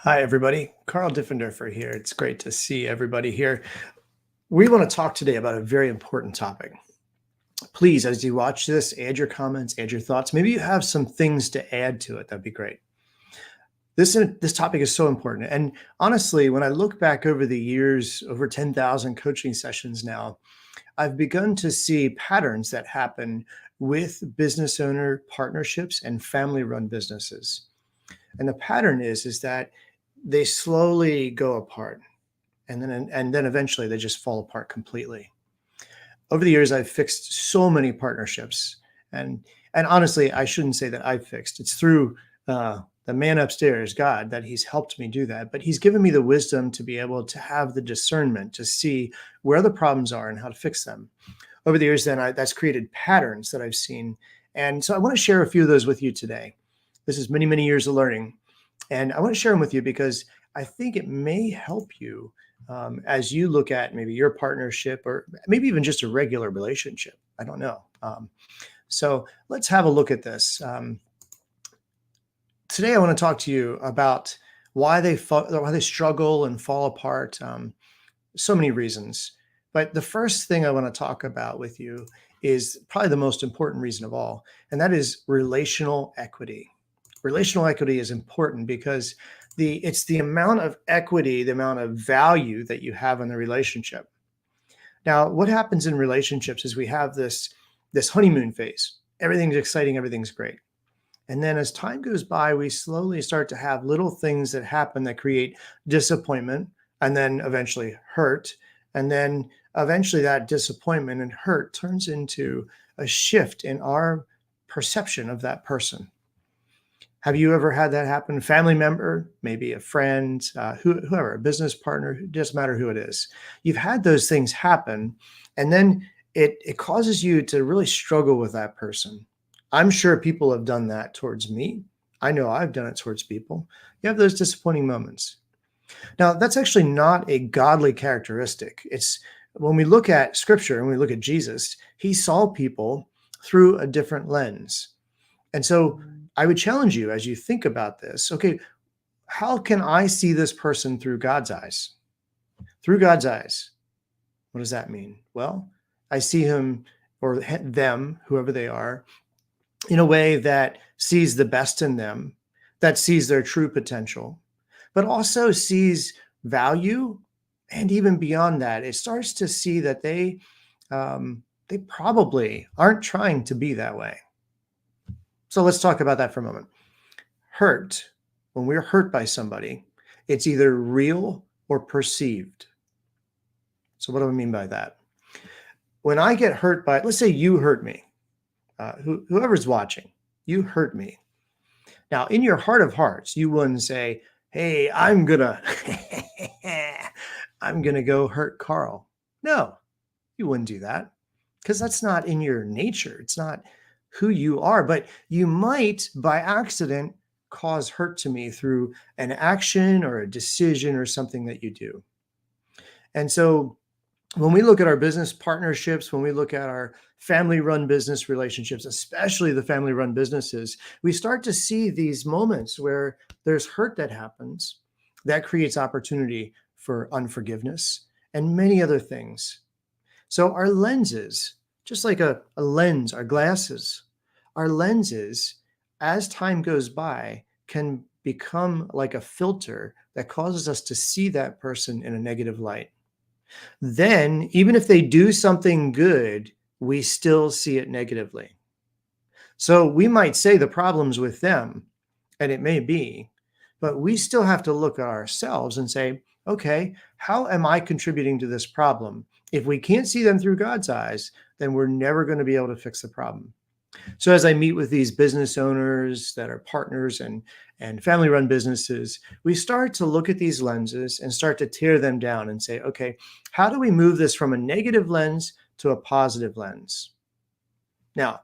Hi, everybody. Carl Diffenderfer here. It's great to see everybody here. We want to talk today about a very important topic. Please, as you watch this, add your comments, add your thoughts. Maybe you have some things to add to it. That'd be great. This topic is so important. And honestly, when I look back over the years, over 10,000 coaching sessions now, I've begun to see patterns that happen with business owner partnerships and family-run businesses. And the pattern is that they slowly go apart and then eventually they just fall apart completely. Over the years, I've fixed so many partnerships, and honestly, I shouldn't say that I've fixed. It's through the man upstairs, God, that He's helped me do that. But He's given me the wisdom to be able to have the discernment to see where the problems are and how to fix them. Over the years, that's created patterns that I've seen, and so I want to share a few of those with you today. This is many, many years of learning, and I want to share them with you because I think it may help you as you look at maybe your partnership or maybe even just a regular relationship. I don't know. So let's have a look at this. Today, I want to talk to you about why they struggle and fall apart. So many reasons. But the first thing I want to talk about with you is probably the most important reason of all, and that is relational equity. Relational equity is important because it's the amount of equity, the amount of value that you have in the relationship. Now, what happens in relationships is we have this honeymoon phase. Everything's exciting, everything's great. And then as time goes by, we slowly start to have little things that happen that create disappointment and then eventually hurt. And then eventually that disappointment and hurt turns into a shift in our perception of that person. Have you ever had that happen? Family member, maybe a friend, whoever, a business partner, it doesn't matter who it is. You've had those things happen, and then it causes you to really struggle with that person. I'm sure people have done that towards me. I know I've done it towards people. You have those disappointing moments. Now, that's actually not a godly characteristic. It's when we look at scripture and we look at Jesus, he saw people through a different lens. And so I would challenge you as you think about this. Okay, how can I see this person through God's eyes? Through God's eyes. What does that mean? Well, I see him or them, whoever they are, in a way that sees the best in them, that sees their true potential, but also sees value. And even beyond that, it starts to see that they probably aren't trying to be that way. So let's talk about that for a moment. Hurt, when we're hurt by somebody, it's either real or perceived. So what do I mean by that? When I get hurt by, let's say you hurt me, whoever's watching, you hurt me. Now, in your heart of hearts, you wouldn't say, hey, I'm gonna go hurt Carl. No, you wouldn't do that because that's not in your nature. It's not who you are, but you might by accident cause hurt to me through an action or a decision or something that you do. And so when we look at our business partnerships, when we look at our family-run business relationships, especially the family-run businesses, we start to see these moments where there's hurt that happens that creates opportunity for unforgiveness and many other things. So our lenses, just like a lens, our glasses, our lenses, as time goes by, can become like a filter that causes us to see that person in a negative light. Then, even if they do something good, we still see it negatively. So we might say the problem's with them, and it may be, but we still have to look at ourselves and say, okay, how am I contributing to this problem? If we can't see them through God's eyes, then we're never going to be able to fix the problem. So as I meet with these business owners that are partners and family-run businesses, we start to look at these lenses and start to tear them down and say, okay, how do we move this from a negative lens to a positive lens? Now,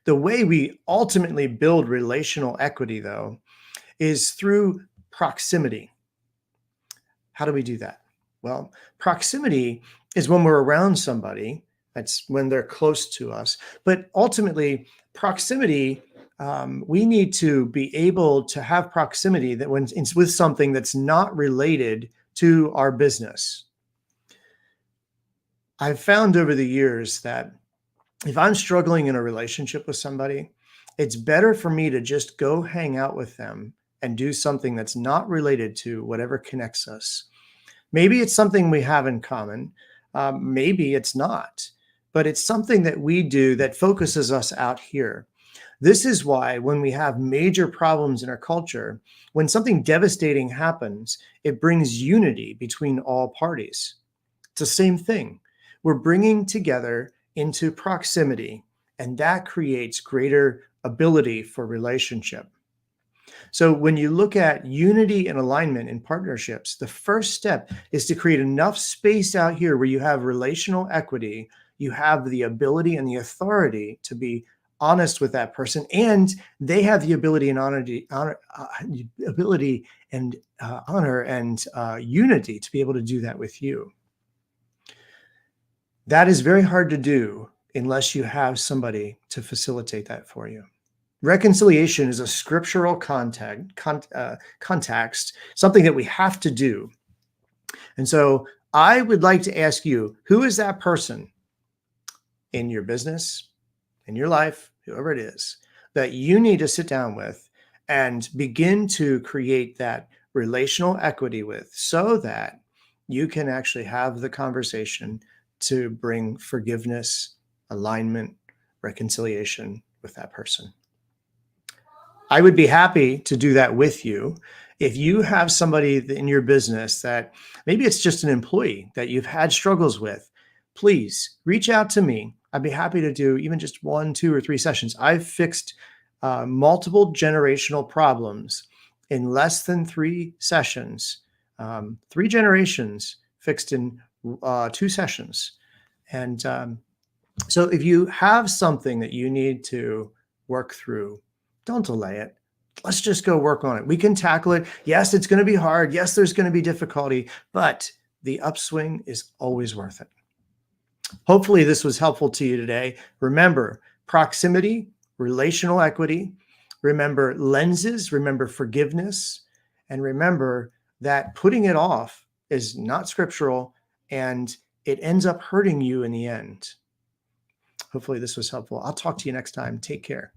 the way we ultimately build relational equity, though, is through proximity. How do we do that? Well, proximity is when we're around somebody. That's when they're close to us. But ultimately, proximity We need to be able to have proximity that when it's with something that's not related to our business. I've found over the years that if I'm struggling in a relationship with somebody, it's better for me to just go hang out with them and do something that's not related to whatever connects us. Maybe it's something we have in common. Maybe it's not, but it's something that we do that focuses us out here. This is why when we have major problems in our culture, when something devastating happens, it brings unity between all parties. It's the same thing. We're bringing together into proximity, and that creates greater ability for relationship. So when you look at unity and alignment in partnerships, the first step is to create enough space out here where you have relational equity, you have the ability and the authority to be honest with that person, and they have the ability and honor and unity to be able to do that with you. That is very hard to do unless you have somebody to facilitate that for you. Reconciliation is a scriptural context, something that we have to do. And so I would like to ask you, who is that person in your business, in your life, whoever it is, that you need to sit down with and begin to create that relational equity with so that you can actually have the conversation to bring forgiveness, alignment, reconciliation with that person. I would be happy to do that with you. If you have somebody in your business that maybe it's just an employee that you've had struggles with, please reach out to me. I'd be happy to do even just 1, 2, or 3 sessions. I've fixed multiple generational problems in less than 3 sessions, 3 generations fixed in 2 sessions. And so if you have something that you need to work through, don't delay it. Let's just go work on it. We can tackle it. Yes, it's going to be hard. Yes, there's going to be difficulty, but the upswing is always worth it. Hopefully this was helpful to you today. Remember proximity, relational equity. Remember lenses, remember forgiveness, and remember that putting it off is not scriptural and it ends up hurting you in the end. Hopefully this was helpful. I'll talk to you next time. Take care.